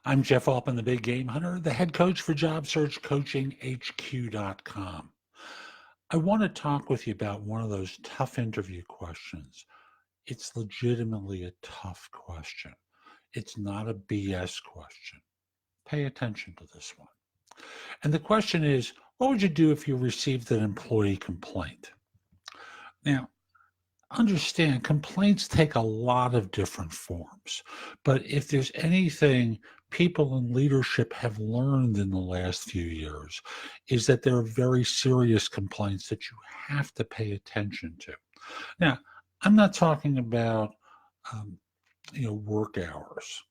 I'm Jeff Altman, the Big Game Hunter, the head coach for Job Search Coaching HQ.com. I want to talk with you about one of those tough interview questions. It's legitimately a tough question. It's not a BS question. Pay attention to this one. And the question is, what would you do if you received an employee complaint? Now, understand complaints take a lot of different forms, but if there's anything people in leadership have learned in the last few years is that there are very serious complaints that you have to pay attention to. Now, I'm not talking about um, work hours,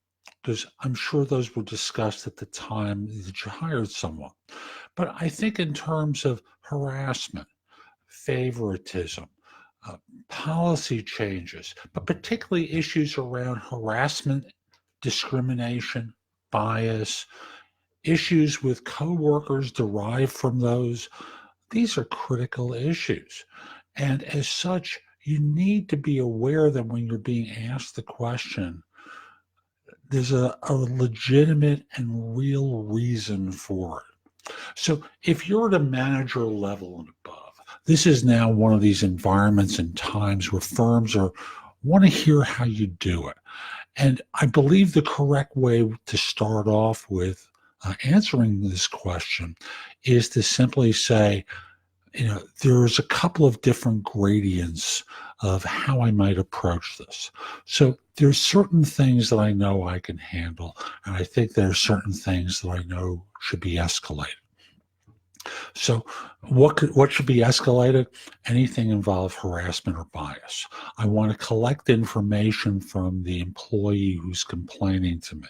because I'm sure those were discussed at the time that you hired someone. But I think in terms of harassment, favoritism, uh, policy changes, but particularly issues around harassment, discrimination, bias, issues with coworkers derived from those. These are critical issues. And as such, you need to be aware that when you're being asked the question, there's a legitimate and real reason for it. So if you're at a manager level and above, this is now one of these environments and times where firms want to hear how you do it. And I believe the correct way to start off with answering this question is to simply say, there's a couple of different gradients of how I might approach this. So there's certain things that I know I can handle, and I think there are certain things that I know should be escalated. So what should be escalated? Anything involved harassment or bias. I want to collect information from the employee who's complaining to me.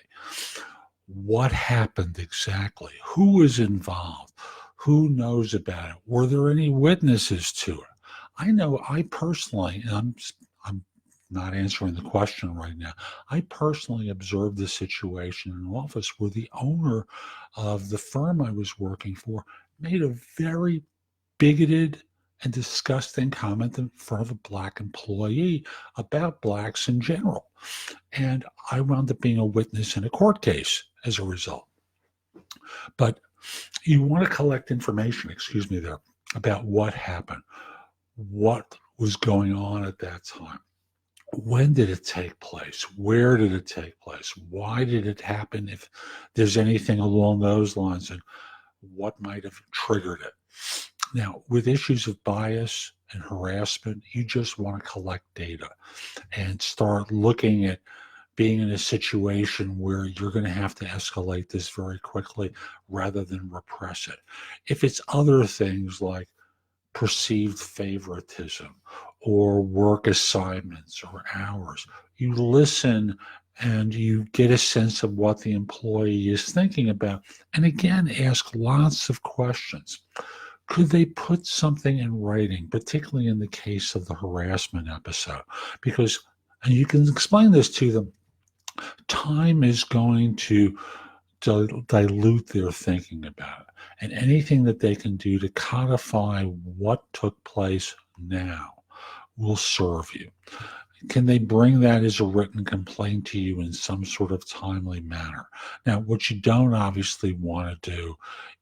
What happened exactly? Who is involved? Who knows about it? Were there any witnesses to it? I know I personally, and I'm not answering the question right now, I personally observed the situation in an office where the owner of the firm I was working for made a very bigoted and disgusting comment in front of a Black employee about Blacks in general. And I wound up being a witness in a court case as a result. But you want to collect information, about what happened, what was going on at that time. When did it take place? Where did it take place? Why did it happen? If there's anything along those lines, and what might have triggered it. Now, with issues of bias and harassment, you just want to collect data and start looking at being in a situation where you're going to have to escalate this very quickly rather than repress it. If it's other things like perceived favoritism or work assignments or hours, you listen and you get a sense of what the employee is thinking about. And again, ask lots of questions. Could they put something in writing, particularly in the case of the harassment episode? Because, and you can explain this to them, time is going to dilute their thinking about it. And anything that they can do to codify what took place now will serve you. Can they bring that as a written complaint to you in some sort of timely manner? Now, what you don't obviously want to do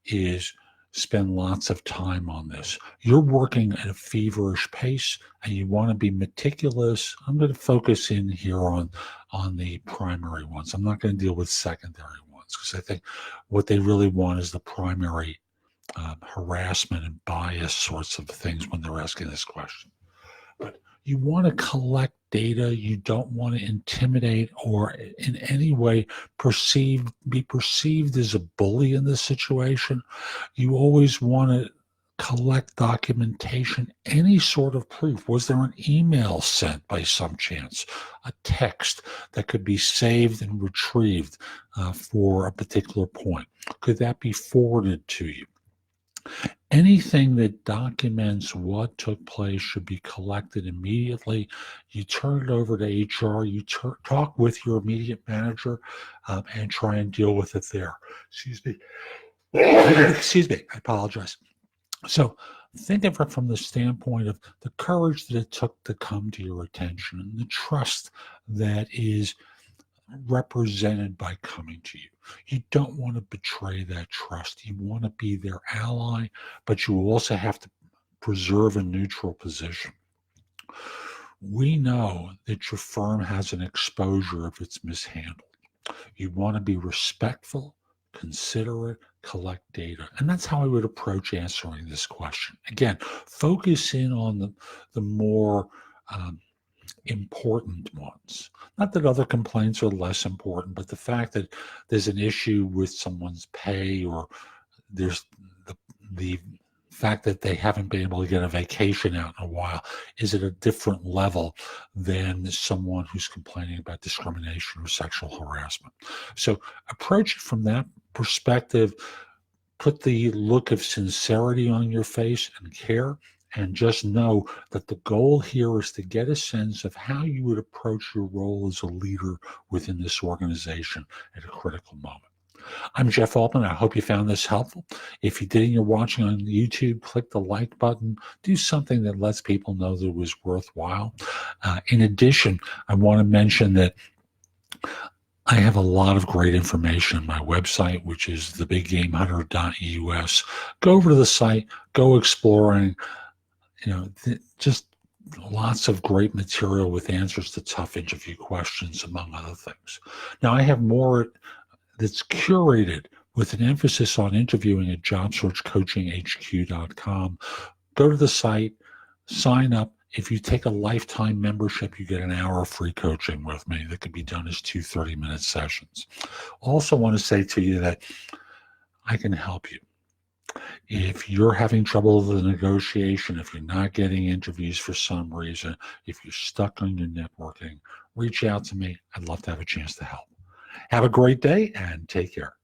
is spend lots of time on this. You're working at a feverish pace and you want to be meticulous. I'm going to focus in here on the primary ones. I'm not going to deal with secondary ones because I think what they really want is the primary harassment and bias sorts of things when they're asking this question. But you want to collect data. You don't want to intimidate or in any way be perceived as a bully in this situation. You always want to collect documentation, any sort of proof. Was there an email sent by some chance, a text that could be saved and retrieved for a particular point? Could that be forwarded to you? Anything that documents what took place should be collected immediately. You turn it over to HR. You talk with your immediate manager and try and deal with it there. Excuse me. Excuse me. I apologize. So think of it from the standpoint of the courage that it took to come to your attention and the trust that is represented by coming to you. You don't want to betray that trust. You want to be their ally, but you also have to preserve a neutral position. We know that your firm has an exposure if it's mishandled. You want to be respectful, considerate, collect data. And that's how I would approach answering this question. Again, focus in on the more important ones. Not that other complaints are less important, but the fact that there's an issue with someone's pay, or there's the fact that they haven't been able to get a vacation out in a while is at a different level than someone who's complaining about discrimination or sexual harassment. So approach it from that perspective. Put the look of sincerity on your face and care, and just know that the goal here is to get a sense of how you would approach your role as a leader within this organization at a critical moment. I'm Jeff Altman. I hope you found this helpful. If you did and you're watching on YouTube, click the like button. Do something that lets people know that it was worthwhile. In addition, I want to mention that I have a lot of great information on my website, which is thebiggamehunter.us. Go over to the site, go exploring, just lots of great material with answers to tough interview questions, among other things. Now, I have more that's curated with an emphasis on interviewing at jobsearchcoachinghq.com. Go to the site, sign up. If you take a lifetime membership, you get an hour of free coaching with me that can be done as 2 30-minute sessions. Also want to say to you that I can help you. If you're having trouble with the negotiation, if you're not getting interviews for some reason, if you're stuck on your networking, reach out to me. I'd love to have a chance to help. Have a great day and take care.